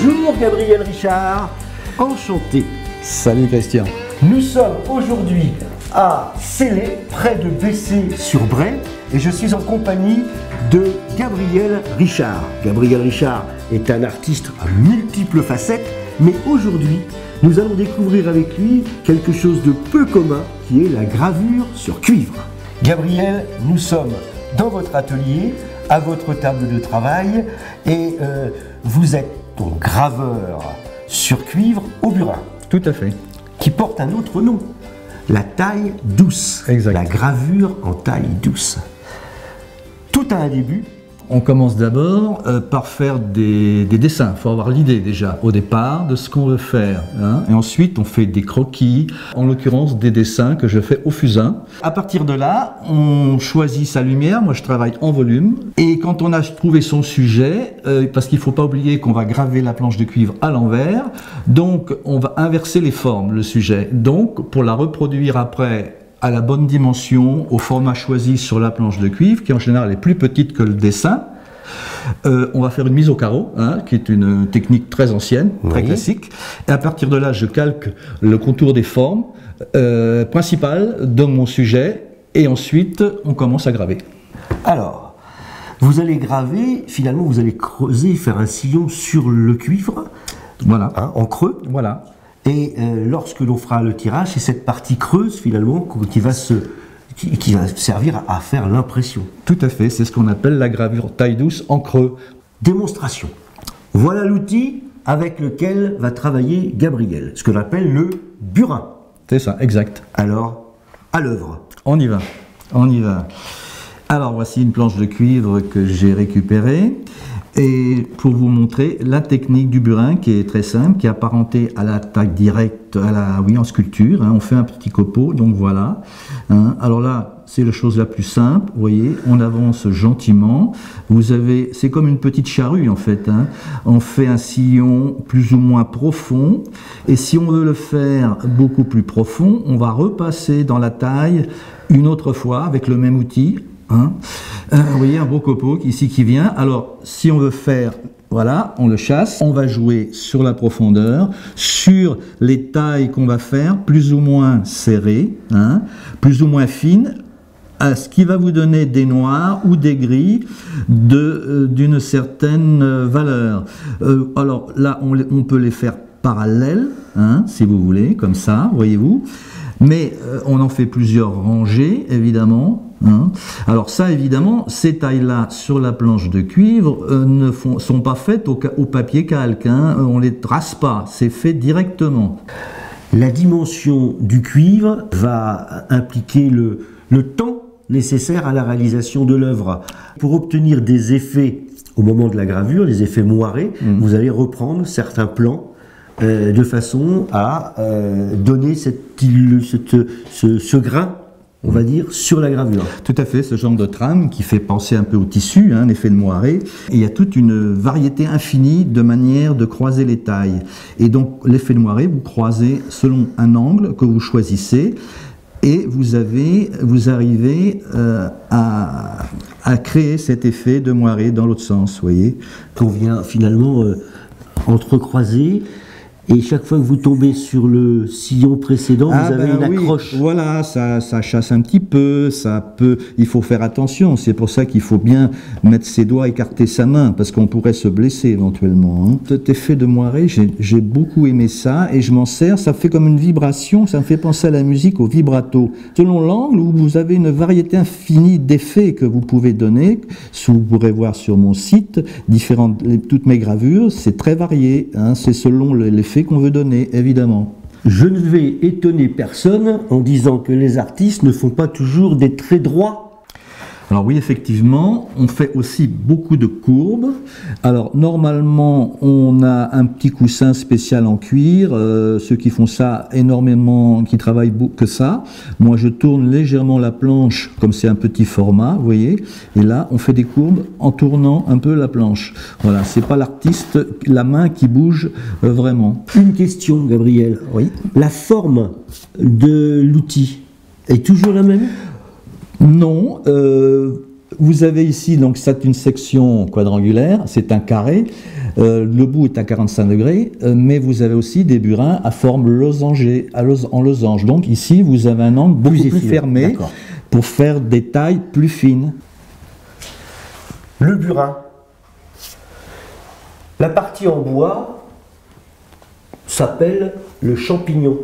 Bonjour Gabriel Richard, enchanté. Salut Christian. Nous sommes aujourd'hui à Célé, près de Bessé-sur-Bray, et je suis en compagnie de Gabriel Richard. Gabriel Richard est un artiste à multiples facettes, mais aujourd'hui, nous allons découvrir avec lui quelque chose de peu commun, qui est la gravure sur cuivre. Gabriel, nous sommes dans votre atelier, à votre table de travail, et vous êtes donc graveur sur cuivre au burin. Tout à fait. Qui porte un autre nom, la taille douce. Exact. La gravure en taille douce. Tout a un début. On commence d'abord par faire des dessins. Il faut avoir l'idée déjà au départ de ce qu'on veut faire. Hein. Et ensuite, on fait des croquis, en l'occurrence des dessins que je fais au fusain. À partir de là, on choisit sa lumière. Moi, je travaille en volume. Et quand on a trouvé son sujet, parce qu'il ne faut pas oublier qu'on va graver la planche de cuivre à l'envers, donc on va inverser les formes, le sujet. Donc, pour la reproduire après à la bonne dimension, au format choisi sur la planche de cuivre, qui en général est plus petite que le dessin. On va faire une mise au carreau, hein, qui est une technique très ancienne, très classique. Et à partir de là, je calque le contour des formes principales de mon sujet, et ensuite, on commence à graver. Alors, vous allez graver, finalement, vous allez creuser, faire un sillon sur le cuivre, voilà, hein, en creux. Voilà. Et lorsque l'on fera le tirage, c'est cette partie creuse finalement qui va servir à faire l'impression. Tout à fait, c'est ce qu'on appelle la gravure taille douce en creux. Démonstration. Voilà l'outil avec lequel va travailler Gabriel, ce que l'on appelle le burin. C'est ça, exact. Alors, à l'œuvre. On y va, on y va. Alors voici une planche de cuivre que j'ai récupérée. Et pour vous montrer la technique du burin qui est très simple, qui est apparentée à la taille directe, en sculpture, hein, on fait un petit copeau, donc voilà. Hein, alors là, c'est la chose la plus simple, vous voyez, on avance gentiment. Vous avez, c'est comme une petite charrue en fait. Hein, on fait un sillon plus ou moins profond, et si on veut le faire beaucoup plus profond, on va repasser dans la taille une autre fois avec le même outil. Hein. Vous voyez un beau copeau ici qui vient. Alors si on veut faire, voilà, on le chasse, on va jouer sur la profondeur, sur les tailles qu'on va faire, plus ou moins serrées, hein, plus ou moins fines, à ce qui va vous donner des noirs ou des gris d'une certaine valeur. Alors là, on peut les faire parallèles, hein, si vous voulez, comme ça, voyez-vous. Mais on en fait plusieurs rangées, évidemment. Hein. Alors ça, évidemment, ces tailles-là sur la planche de cuivre ne sont pas faites au papier calque. Hein. On ne les trace pas, c'est fait directement. La dimension du cuivre va impliquer le temps nécessaire à la réalisation de l'œuvre. Pour obtenir des effets au moment de la gravure, des effets moirés, vous allez reprendre certains plans de façon à donner ce grain, on va dire, sur la gravure. Tout à fait, ce genre de trame qui fait penser un peu au tissu, hein, l'effet de moiré. Et il y a toute une variété infinie de manières de croiser les tailles. Et donc l'effet de moiré, vous croisez selon un angle que vous choisissez, et vous arrivez à créer cet effet de moiré dans l'autre sens, vous voyez. Qu'on vient finalement entrecroiser. Et chaque fois que vous tombez sur le sillon précédent, vous avez une accroche. Voilà, ça chasse un petit peu, il faut faire attention. C'est pour ça qu'il faut bien mettre ses doigts, écarter sa main, parce qu'on pourrait se blesser éventuellement. Hein. Cet effet de moiré, j'ai beaucoup aimé ça, et je m'en sers, ça fait comme une vibration, ça me fait penser à la musique, au vibrato. Selon l'angle, où vous avez une variété infinie d'effets que vous pouvez donner, vous pourrez voir sur mon site, toutes mes gravures, c'est très varié, hein, c'est selon l'effet qu'on veut donner, évidemment. Je ne vais étonner personne en disant que les artistes ne font pas toujours des traits droits. Alors oui, effectivement, on fait aussi beaucoup de courbes. Alors normalement, on a un petit coussin spécial en cuir. Ceux qui font ça énormément, qui travaillent que ça. Moi, je tourne légèrement la planche, comme c'est un petit format, vous voyez. Et là, on fait des courbes en tournant un peu la planche. Voilà, c'est pas l'artiste, la main qui bouge vraiment. Une question, Gabriel. Oui. La forme de l'outil est toujours la même ? Non, Vous avez ici, donc c'est une section quadrangulaire, c'est un carré, le bout est à 45 degrés, mais vous avez aussi des burins à forme losangée, en losange. Donc ici, vous avez un angle beaucoup plus fermé pour faire des tailles plus fines. Le burin. La partie en bois s'appelle le champignon.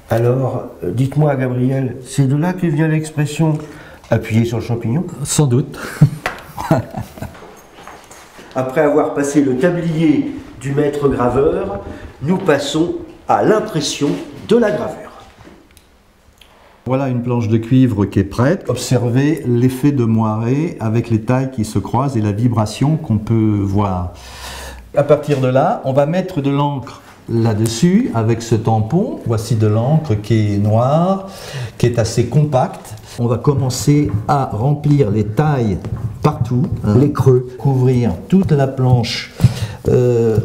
Alors, dites-moi, Gabriel, c'est de là que vient l'expression « appuyer sur le champignon » ? Sans doute. Après avoir passé le tablier du maître graveur, nous passons à l'impression de la gravure. Voilà une planche de cuivre qui est prête. Observez l'effet de moiré avec les tailles qui se croisent et la vibration qu'on peut voir. À partir de là, on va mettre de l'encre là-dessus avec ce tampon. Voici de l'encre qui est noire, qui est assez compacte. On va commencer à remplir les tailles partout, les creux, couvrir toute la planche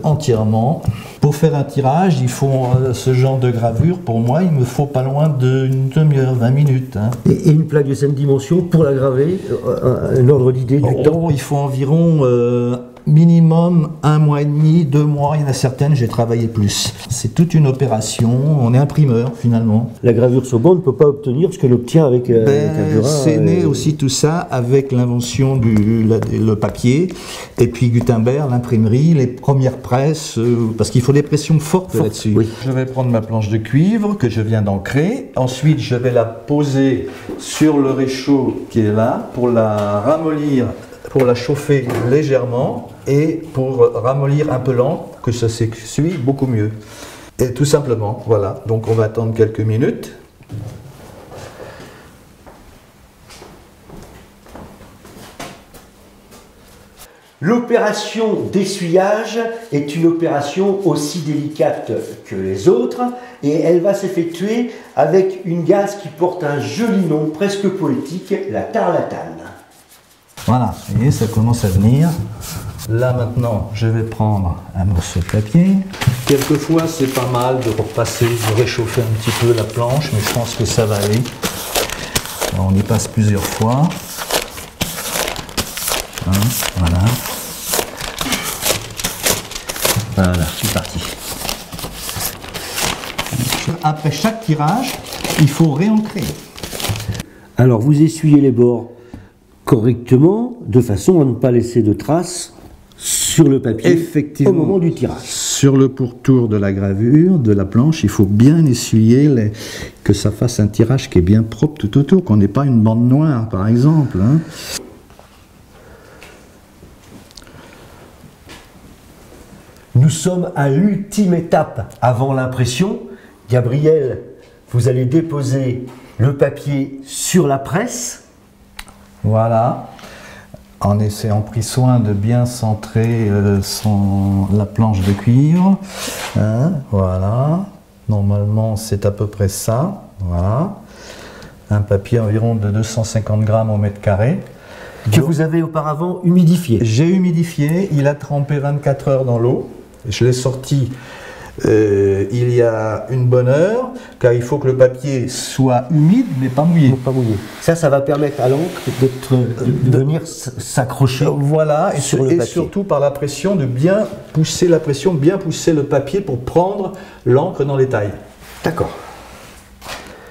entièrement. Pour faire un tirage, il faut ce genre de gravure. Pour moi, il me faut pas loin d'une demi-heure, 20 minutes. Et une plaque de 5 dimensions pour la graver, un ordre d'idée du temps. Il faut environ minimum 1 mois et demi, 2 mois. Il y en a certaines, j'ai travaillé plus. C'est toute une opération. On est imprimeur finalement. La gravure Sauban ne peut pas obtenir ce qu'elle obtient avec un burin. C'est né aussi tout ça avec l'invention le papier et puis Gutenberg, l'imprimerie, les premières presses, parce qu'il faut des pressions fortes là-dessus. Oui. Je vais prendre ma planche de cuivre que je viens d'ancrer. Ensuite, je vais la poser sur le réchaud qui est là pour la ramollir, pour la chauffer légèrement et pour ramollir un peu lent, que ça s'essuie beaucoup mieux. Et tout simplement, voilà. Donc on va attendre quelques minutes. L'opération d'essuyage est une opération aussi délicate que les autres et elle va s'effectuer avec une gaze qui porte un joli nom presque poétique, la tarlatane. Voilà, vous voyez, ça commence à venir. Là maintenant, je vais prendre un morceau de papier. Quelquefois, c'est pas mal de repasser, de réchauffer un petit peu la planche, mais je pense que ça va aller. Alors, on y passe plusieurs fois. Voilà. Voilà, c'est parti. Après chaque tirage, il faut réancrer. Alors, vous essuyez les bords correctement, de façon à ne pas laisser de traces sur le papier. Effectivement, au moment du tirage. Sur le pourtour de la gravure, de la planche, il faut bien essuyer, que ça fasse un tirage qui est bien propre tout autour, qu'on n'ait pas une bande noire, par exemple. Nous sommes à l'ultime étape avant l'impression. Gabriel, vous allez déposer le papier sur la presse. Voilà, en ayant pris soin de bien centrer la planche de cuivre. Voilà, normalement c'est à peu près ça. Voilà, un papier environ de 250 grammes au mètre carré. Que vous avez auparavant humidifié. J'ai humidifié, il a trempé 24 heures dans l'eau. Je l'ai sorti il y a une bonne heure, car il faut que le papier soit humide mais pas mouillé. Pas mouillé. Ça va permettre à l'encre de venir s'accrocher. Voilà, sur le papier. Et surtout par la pression, de bien pousser la pression, bien pousser le papier pour prendre l'encre dans les tailles. D'accord.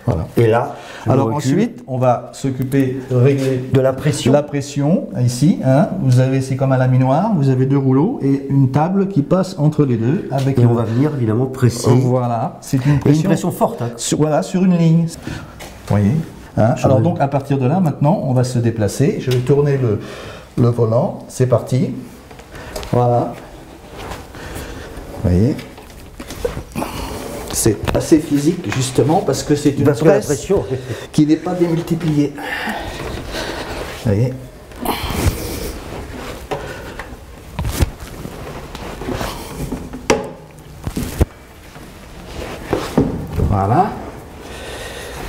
Voilà. Et là, alors ensuite, on va s'occuper de régler de la pression. La pression, ici, vous avez, c'est comme un laminoir, vous avez 2 rouleaux et une table qui passe entre les deux. Avec et on va venir évidemment presser. Voilà, c'est une pression forte. Voilà, sur une ligne. Vous voyez. Alors donc à partir de là, maintenant, on va se déplacer. Je vais tourner le volant. C'est parti. Voilà. Vous voyez. C'est assez physique justement parce que c'est une presse qui n'est pas démultipliée. Vous voyez. Voilà.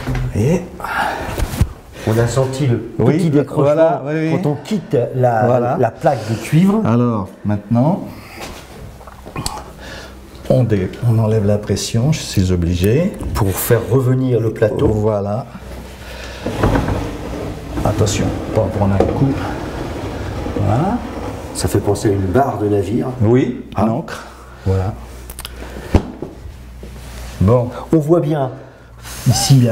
Vous voyez. On a senti le petit décrochement quand on quitte la plaque de cuivre. Alors maintenant, on enlève la pression, je suis obligé. Pour faire revenir le plateau. Voilà. Attention, pas en prendre un coup. Voilà. Ça fait penser à une barre de navire. Oui, à l'encre. Voilà. Bon. On voit bien ici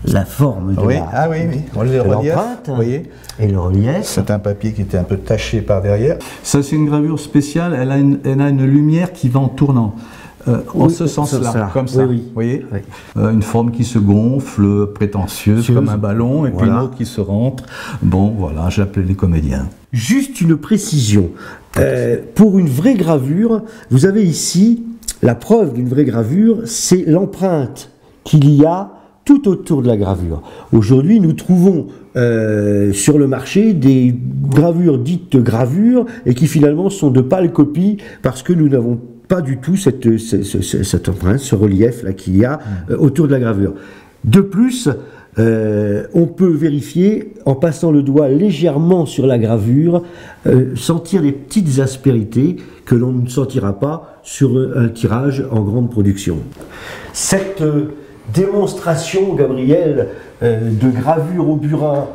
la forme de Oui, la, oui. On le relief, l'empreinte, vous voyez. Et le relief. C'est un papier qui était un peu taché par derrière. Ça, c'est une gravure spéciale. Elle a une lumière qui va en tournant. En Oui, ce sens-là, comme ça. Oui. Vous voyez, Oui. une forme qui se gonfle, prétentieuse, comme un ballon, et puis une autre qui se rentre. Bon, voilà, j'ai appelé les comédiens. Juste une précision. Pour une vraie gravure, vous avez ici la preuve d'une vraie gravure, c'est l'empreinte qu'il y a tout autour de la gravure. Aujourd'hui, nous trouvons sur le marché des gravures dites gravures et qui finalement sont de pâles copies parce que nous n'avons pas du tout cette empreinte, ce relief là qu'il y a autour de la gravure. De plus, on peut vérifier en passant le doigt légèrement sur la gravure, sentir des petites aspérités que l'on ne sentira pas sur un tirage en grande production. Cette démonstration, Gabriel, de gravure au burin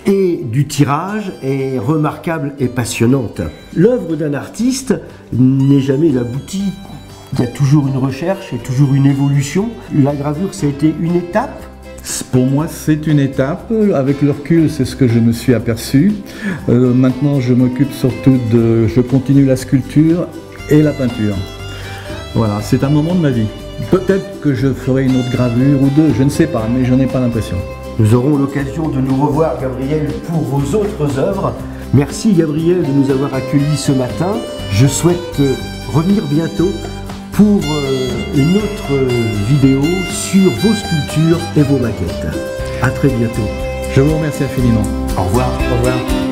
et du tirage est remarquable et passionnante. L'œuvre d'un artiste n'est jamais aboutie. Il y a toujours une recherche et toujours une évolution. La gravure, ça a été une étape. Pour moi, c'est une étape. Avec le recul, c'est ce que je me suis aperçu. Maintenant, je m'occupe surtout je continue la sculpture et la peinture. Voilà, c'est un moment de ma vie. Peut-être que je ferai une autre gravure ou deux, je ne sais pas, mais j'en ai pas l'impression. Nous aurons l'occasion de nous revoir, Gabriel, pour vos autres œuvres. Merci, Gabriel, de nous avoir accueillis ce matin. Je souhaite revenir bientôt pour une autre vidéo sur vos sculptures et vos maquettes. À très bientôt. Je vous remercie infiniment. Au revoir. Au revoir.